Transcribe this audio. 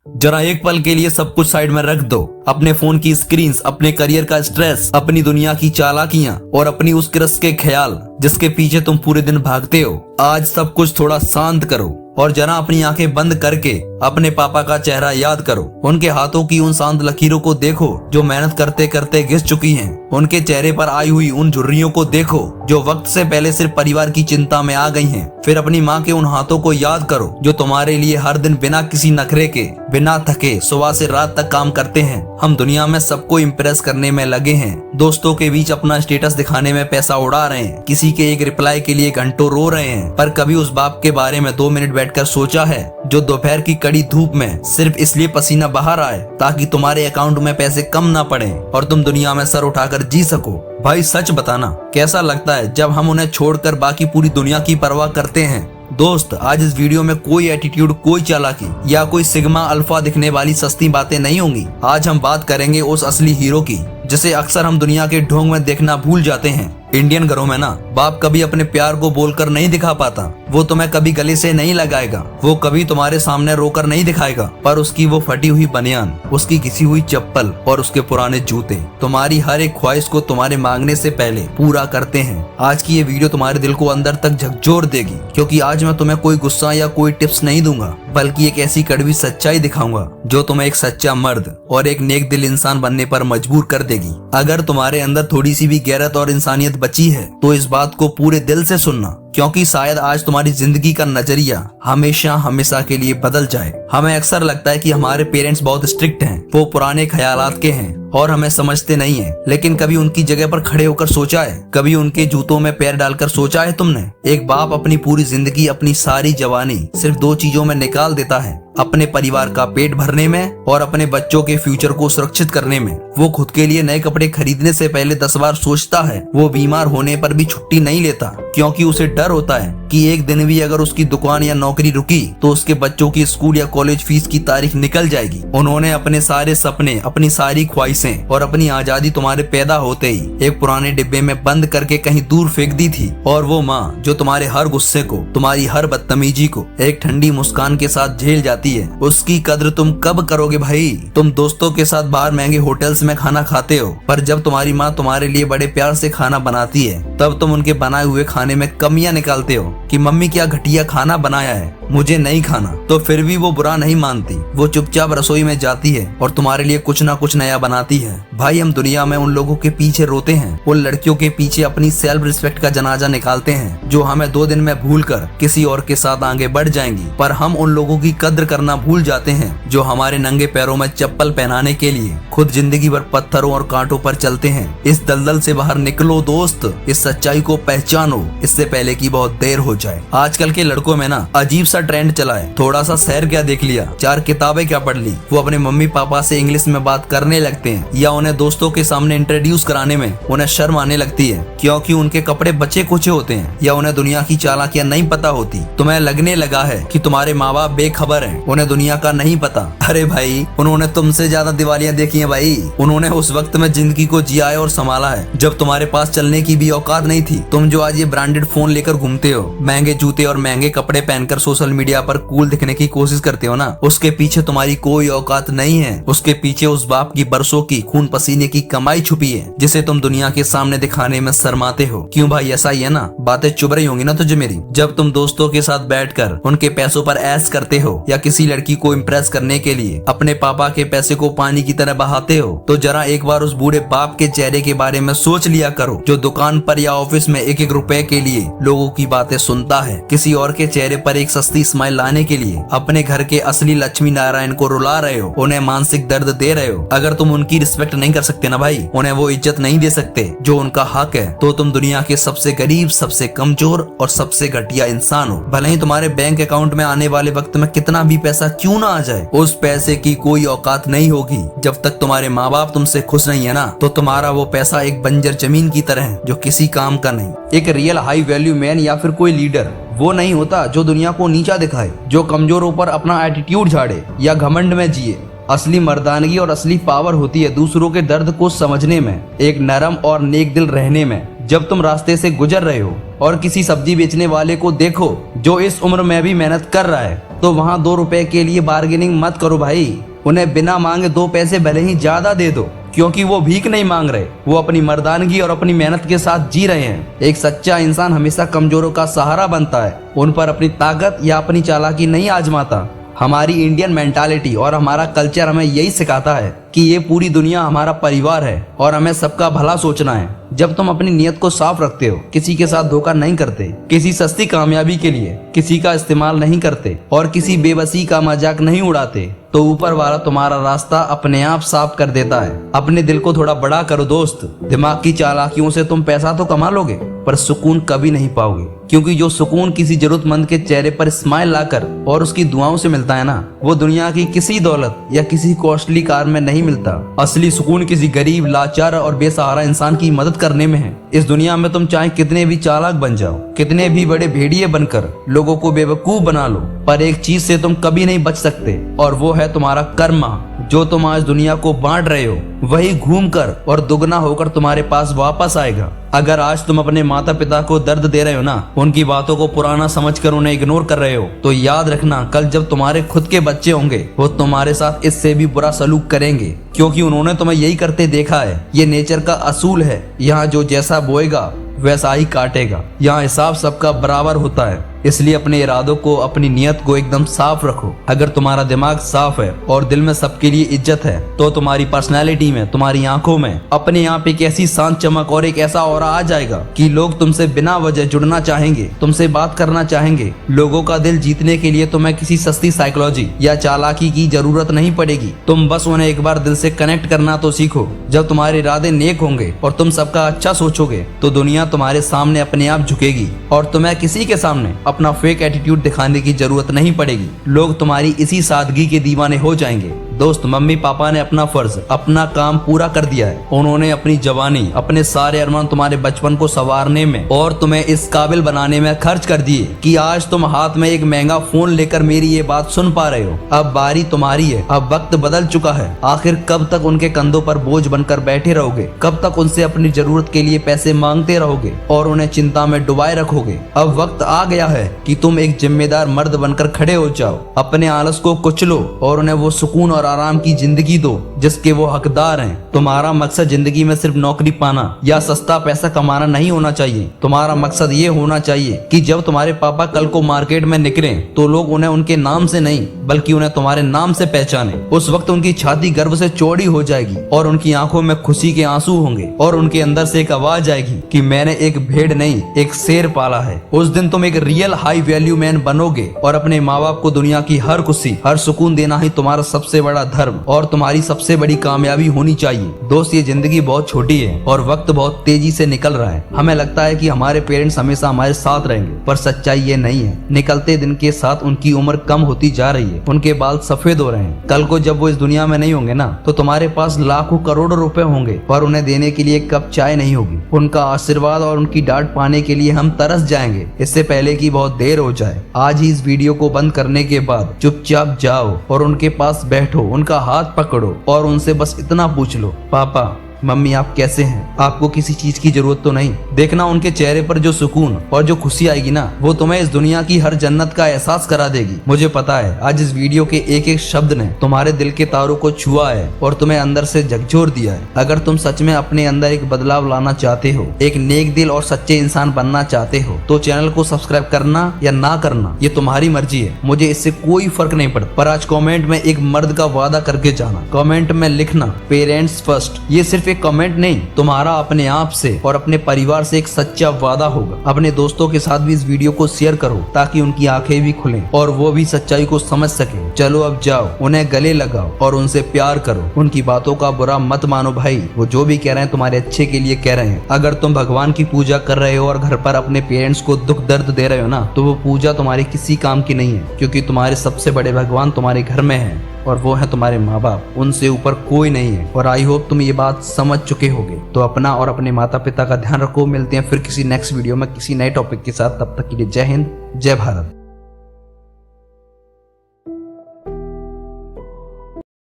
जरा एक पल के लिए सब कुछ साइड में रख दो। अपने फोन की स्क्रीन्स, अपने करियर का स्ट्रेस, अपनी दुनिया की चालाकियां और अपनी उस क्रश के ख्याल जिसके पीछे तुम पूरे दिन भागते हो। आज सब कुछ थोड़ा शांत करो और जरा अपनी आंखें बंद करके अपने पापा का चेहरा याद करो। उनके हाथों की उन शांत लकीरों को देखो जो मेहनत करते करते घिस चुकी हैं। उनके चेहरे पर आई हुई उन झुर्रियों को देखो जो वक्त से पहले सिर्फ परिवार की चिंता में आ गई हैं। फिर अपनी माँ के उन हाथों को याद करो जो तुम्हारे लिए हर दिन बिना किसी नखरे के, बिना थके सुबह से रात तक काम करते हैं। हम दुनिया में सबको इम्प्रेस करने में लगे हैं, दोस्तों के बीच अपना स्टेटस दिखाने में पैसा उड़ा रहे हैं, किसी के एक रिप्लाई के लिए घंटों रो रहे हैं। पर कभी उस बाप के बारे में 2 मिनट बैठकर सोचा है जो दोपहर की कड़ी धूप में सिर्फ इसलिए पसीना बहा रहा है ताकि तुम्हारे अकाउंट में पैसे कम ना पड़े और तुम दुनिया में सर उठाकर जी सको। भाई सच बताना कैसा लगता है जब हम उन्हें छोड़कर बाकी पूरी दुनिया की परवाह करते हैं। दोस्त, आज इस वीडियो में कोई एटीट्यूड, कोई चालाकी या कोई सिग्मा अल्फा दिखने वाली सस्ती बातें नहीं होंगी। आज हम बात करेंगे उस असली हीरो की जिसे अक्सर हम दुनिया के ढोंग में देखना भूल जाते हैं। इंडियन घरों में ना बाप कभी अपने प्यार को बोलकर नहीं दिखा पाता। वो तुम्हें कभी गले से नहीं लगाएगा, वो कभी तुम्हारे सामने रोकर नहीं दिखाएगा, पर उसकी वो फटी हुई बनियान, उसकी घिसी हुई चप्पल और उसके पुराने जूते तुम्हारी हर एक ख्वाहिश को तुम्हारे मांगने से पहले पूरा करते हैं। आज की ये वीडियो तुम्हारे दिल को अंदर तक झकझोर देगी, क्योंकि आज मैं तुम्हें कोई गुस्सा या कोई टिप्स नहीं दूंगा, बल्कि एक ऐसी कड़वी सच्चाई दिखाऊंगा जो तुम्हें एक सच्चा मर्द और एक नेक दिल इंसान बनने पर मजबूर कर देगी। अगर तुम्हारे अंदर थोड़ी सी भी गैरत और इंसानियत बची है तो इस बात को पूरे दिल से सुनना, क्योंकि शायद आज तुम्हारी जिंदगी का नजरिया हमेशा हमेशा के लिए बदल जाए। हमें अक्सर लगता है कि हमारे पेरेंट्स बहुत स्ट्रिक्ट हैं, वो पुराने ख्यालात के हैं और हमें समझते नहीं है। लेकिन कभी उनकी जगह पर खड़े होकर सोचा है? कभी उनके जूतों में पैर डालकर सोचा है तुमने? एक बाप अपनी पूरी जिंदगी, अपनी सारी जवानी सिर्फ 2 चीजों में निकाल देता है, अपने परिवार का पेट भरने में और अपने बच्चों के फ्यूचर को सुरक्षित करने में। वो खुद के लिए नए कपड़े खरीदने से पहले 10 बार सोचता है। वो बीमार होने पर भी छुट्टी नहीं लेता, क्योंकि उसे डर होता है कि एक दिन भी अगर उसकी दुकान या नौकरी रुकी तो उसके बच्चों की स्कूल या कॉलेज फीस की तारीख निकल जाएगी। उन्होंने अपने सारे सपने, अपनी सारी ख्वाहिशें और अपनी आजादी तुम्हारे पैदा होते ही एक पुराने डिब्बे में बंद करके कहीं दूर फेंक दी थी। और वो माँ जो तुम्हारे हर गुस्से को, तुम्हारी हर बदतमीजी को एक ठंडी मुस्कान के साथ झेल जाती है, उसकी कद्र तुम कब करोगे भाई? तुम दोस्तों के साथ बाहर महंगे होटल्स में खाना खाते हो, पर जब तुम्हारी माँ तुम्हारे लिए बड़े प्यार से खाना बनाती है तब तुम उनके बनाए हुए खाने में कमियां निकालते हो कि मम्मी क्या घटिया खाना बनाया है, मुझे नहीं खाना। तो फिर भी वो बुरा नहीं मानती, वो चुपचाप रसोई में जाती है और तुम्हारे लिए कुछ ना कुछ नया बनाती है। भाई, हम दुनिया में उन लोगों के पीछे रोते हैं, उन लड़कियों के पीछे अपनी सेल्फ रिस्पेक्ट का जनाजा निकालते हैं जो हमें 2 दिन में भूलकर किसी और के साथ आगे बढ़ जाएंगी। पर हम उन लोगों की कद्र करना भूल जाते हैं जो हमारे नंगे पैरों में चप्पल पहनाने के लिए खुद जिंदगी भर पत्थरों और कांटों पर चलते हैं। इस दलदल से बाहर निकलो दोस्त, इस सच्चाई को पहचानो इससे पहले कि बहुत देर हो जाए। आजकल के लड़कों में ना अजीब सा ट्रेंड चला है, थोड़ा सा सैर क्या देख लिया, 4 किताबें क्या पढ़ ली, वो अपने मम्मी पापा से इंग्लिश में बात करने लगते हैं, या उन्हें दोस्तों के सामने इंट्रोड्यूस कराने में उन्हें शर्म आने लगती है क्योंकि उनके कपड़े बचे कुचे होते हैं, या उन्हें दुनिया की चालाकियां नहीं पता होती। तुम्हें लगने लगा है कि तुम्हारे माँ बाप बेखबर हैं, उन्हें दुनिया का नहीं पता। अरे भाई, उन्होंने तुमसे ज्यादा दिवालियां देखी हैं भाई। उन्होंने उस वक्त में जिंदगी को जिया है और संभाला है जब तुम्हारे पास चलने की भी औकात नहीं थी। तुम जो आज ये ब्रांडेड फोन लेकर घूमते हो, महंगे जूते और महंगे कपड़े पहनकर सोशल मीडिया पर कूल दिखने की कोशिश करते हो ना, उसके पीछे तुम्हारी कोई औकात नहीं है। उसके पीछे उस बाप की बरसों की खून पसीने की कमाई छुपी है जिसे तुम दुनिया के सामने दिखाने में शर्माते हो। क्यों भाई, ऐसा ही है ना? बातें चुभ रही होंगी ना तुझे मेरी? जब तुम दोस्तों के साथ बैठकर उनके पैसों पर ऐश करते हो या किसी लड़की को इम्प्रेस करने के लिए अपने पापा के पैसे को पानी की तरह बहाते हो, तो जरा एक बार उस बूढ़े बाप के चेहरे के बारे में सोच लिया करो जो दुकान पर या ऑफिस में 1-1 रुपए के लिए लोगों की बातें सुनता है। किसी और के चेहरे पर एक सस्ती स्माइल लाने के लिए अपने घर के असली लक्ष्मी नारायण को रुला रहे हो, उन्हें मानसिक दर्द दे रहे हो। अगर तुम उनकी रिस्पेक्ट नहीं कर सकते ना भाई, उन्हें वो इज्जत नहीं दे सकते जो उनका हक है, तो तुम दुनिया के सबसे गरीब, सबसे कमजोर और सबसे घटिया इंसान हो। भले ही तुम्हारे बैंक अकाउंट में आने वाले वक्त में कितना भी पैसा क्यों ना आ जाए, उस पैसे की कोई औकात नहीं होगी जब तक तुम्हारे माँ बाप तुमसे खुश नहीं है ना। तो तुम्हारा वो पैसा एक बंजर जमीन की तरह है जो किसी काम का नहीं। एक रियल हाई वैल्यू मैन या फिर कोई लीडर वो नहीं होता जो दुनिया को नीचा दिखाए, जो कमजोरों पर अपना एटीट्यूड झाड़े या घमंड में जिए। असली मर्दानगी और असली पावर होती है दूसरों के दर्द को समझने में, एक नरम और नेक दिल रहने में। जब तुम रास्ते से गुजर रहे हो और किसी सब्जी बेचने वाले को देखो जो इस उम्र में भी मेहनत कर रहा है, तो वहाँ 2 रुपए के लिए बार्गेनिंग मत करो भाई। उन्हें बिना मांगे 2 पैसे भले ही ज्यादा दे दो, क्योंकि वो भीख नहीं मांग रहे, वो अपनी मर्दानगी और अपनी मेहनत के साथ जी रहे हैं। एक सच्चा इंसान हमेशा कमजोरों का सहारा बनता है, उन पर अपनी ताकत या अपनी चालाकी नहीं आजमाता। हमारी इंडियन मेंटालिटी और हमारा कल्चर हमें यही सिखाता है कि ये पूरी दुनिया हमारा परिवार है और हमें सबका भला सोचना है। जब तुम अपनी नियत को साफ रखते हो, किसी के साथ धोखा नहीं करते, किसी सस्ती कामयाबी के लिए किसी का इस्तेमाल नहीं करते और किसी बेबसी का मजाक नहीं उड़ाते, तो ऊपर वाला तुम्हारा रास्ता अपने आप साफ कर देता है। अपने दिल को थोड़ा बड़ा करो दोस्त। दिमाग की चालाकियों से तुम पैसा तो कमा लोगे, पर सुकून कभी नहीं पाओगे, क्योंकि जो सुकून किसी जरूरतमंद के चेहरे पर स्माइल लाकर और उसकी दुआओं से मिलता है ना, वो दुनिया की किसी दौलत या किसी कॉस्टली कार में नहीं मिलता। असली सुकून किसी गरीब, लाचार और बेसहारा इंसान की मदद करने में है। इस दुनिया में तुम चाहे कितने भी चालाक बन जाओ, कितने भी बड़े भेड़िए बनकर लोगों को बेवकूफ बना लो, पर एक चीज से तुम कभी नहीं बच सकते, और वो है तुम्हारा कर्मा। जो तुम आज दुनिया को बांट रहे हो, वही घूमकर और दुगना होकर तुम्हारे पास वापस आएगा। अगर आज तुम अपने माता पिता को दर्द दे रहे हो ना, उनकी बातों को पुराना समझकर उन्हें इग्नोर कर रहे हो, तो याद रखना, कल जब तुम्हारे खुद के बच्चे होंगे, वो तुम्हारे साथ इससे भी बुरा सलूक करेंगे, क्योंकि उन्होंने तुम्हें यही करते देखा है। ये नेचर का असूल है। यहाँ जो जैसा बोएगा वैसा ही काटेगा। यहाँ हिसाब सबका बराबर होता है। इसलिए अपने इरादों को, अपनी नियत को एकदम साफ रखो। अगर तुम्हारा दिमाग साफ है और दिल में सबके लिए इज्जत है, तो तुम्हारी पर्सनैलिटी में, तुम्हारी आंखों में अपने आप एक ऐसी शांत चमक और एक ऐसा ऑरा आ जाएगा कि लोग तुमसे बिना वजह जुड़ना चाहेंगे, तुमसे बात करना चाहेंगे। लोगों का दिल जीतने के लिए तुम्हें किसी सस्ती साइकोलॉजी या चालाकी की जरूरत नहीं पड़ेगी। तुम बस उन्हें एक बार दिल से कनेक्ट करना तो सीखो। जब तुम्हारे इरादे नेक होंगे और तुम सबका अच्छा सोचोगे, तो दुनिया तुम्हारे सामने अपने आप झुकेगी और तुम्हें किसी के सामने अपना फेक एटीट्यूड दिखाने की जरूरत नहीं पड़ेगी। लोग तुम्हारी इसी सादगी के दीवाने हो जाएंगे। दोस्त, मम्मी पापा ने अपना फर्ज, अपना काम पूरा कर दिया है। उन्होंने अपनी जवानी, अपने सारे अरमान तुम्हारे बचपन को संवारने में और तुम्हें इस काबिल बनाने में खर्च कर दिए कि आज तुम हाथ में एक महंगा फोन लेकर मेरी ये बात सुन पा रहे हो। अब बारी तुम्हारी है। अब वक्त बदल चुका है। आखिर कब तक उनके कंधों पर बोझ बनकर बैठे रहोगे? कब तक उनसे अपनी जरूरत के लिए पैसे मांगते रहोगे और उन्हें चिंता में डुबाए रखोगे? अब वक्त आ गया है कि तुम एक जिम्मेदार मर्द बनकर खड़े हो जाओ। अपने आलस को कुचलो और उन्हें वो सुकून और आराम की जिंदगी दो जिसके वो हकदार हैं। तुम्हारा मकसद जिंदगी में सिर्फ नौकरी पाना या सस्ता पैसा कमाना नहीं होना चाहिए। तुम्हारा मकसद ये होना चाहिए कि जब तुम्हारे पापा कल को मार्केट में निकले, तो लोग उन्हें उनके नाम से नहीं, बल्कि उन्हें तुम्हारे नाम से पहचाने। उस वक्त उनकी छाती गर्व से चौड़ी हो जाएगी और उनकी आंखों में खुशी के आंसू होंगे और उनके अंदर से एक आवाज आएगी कि मैंने एक भेड़ नहीं, एक शेर पाला है। उस दिन तुम एक रियल हाई वैल्यू मैन बनोगे और अपने माँ बाप को दुनिया की हर खुशी, हर सुकून देना ही तुम्हारा सबसे बड़ा धर्म और तुम्हारी सबसे बड़ी कामयाबी होनी चाहिए। दोस्त, ये जिंदगी बहुत छोटी है और वक्त बहुत तेजी से निकल रहा है। हमें लगता है कि हमारे पेरेंट्स हमेशा हमारे साथ रहेंगे, पर सच्चाई ये नहीं है। निकलते दिन के साथ उनकी उम्र कम होती जा रही है, उनके बाल सफेद हो रहे हैं। कल को जब वो इस दुनिया में नहीं होंगे ना, तो तुम्हारे पास लाखों करोड़ों रुपए होंगे, पर उन्हें देने के लिए एक कप चाय नहीं होगी। उनका आशीर्वाद और उनकी डांट पाने के लिए हम तरस जाएंगे, इससे पहले कि बहुत देर हो जाए। आज ही इस वीडियो को बंद करने के बाद चुपचाप जाओ और उनके पास बैठो, उनका हाथ पकड़ो और उनसे बस इतना पूछ लो, पापा मम्मी आप कैसे हैं? आपको किसी चीज की जरूरत तो नहीं? देखना उनके चेहरे पर जो सुकून और जो खुशी आएगी ना, वो तुम्हें इस दुनिया की हर जन्नत का एहसास करा देगी। मुझे पता है आज इस वीडियो के एक एक शब्द ने तुम्हारे दिल के तारों को छुआ है और तुम्हें अंदर से झकझोर दिया है। अगर तुम सच में अपने अंदर एक बदलाव लाना चाहते हो, एक नेक दिल और सच्चे इंसान बनना चाहते हो, तो चैनल को सब्सक्राइब करना या ना करना ये तुम्हारी मर्जी है। मुझे इससे कोई फर्क नहीं पड़ता, पर आज कमेंट में एक मर्द का वादा करके जाना। कमेंट में लिखना पेरेंट्स फर्स्ट। ये सिर्फ कमेंट नहीं, तुम्हारा अपने आप से और अपने परिवार से एक सच्चा वादा होगा। अपने दोस्तों के साथ भी इस वीडियो को शेयर करो ताकि उनकी आंखें भी खुलें और वो भी सच्चाई को समझ सके। चलो अब जाओ, उन्हें गले लगाओ और उनसे प्यार करो। उनकी बातों का बुरा मत मानो भाई, वो जो भी कह रहे हैं तुम्हारे अच्छे के लिए कह रहे हैं। अगर तुम भगवान की पूजा कर रहे हो और घर पर अपने पेरेंट्स को दुख दर्द दे रहे हो ना, तो वो पूजा तुम्हारी किसी काम की नहीं है, क्योंकि तुम्हारे सबसे बड़े भगवान तुम्हारे घर में है और वो है तुम्हारे माँ बाप। उनसे ऊपर कोई नहीं है। और आई होप तुम ये बात समझ चुके होगे। तो अपना और अपने माता पिता का ध्यान रखो। मिलते हैं फिर किसी नेक्स्ट वीडियो में किसी नए टॉपिक के साथ। तब तक के लिए जय हिंद, जय भारत।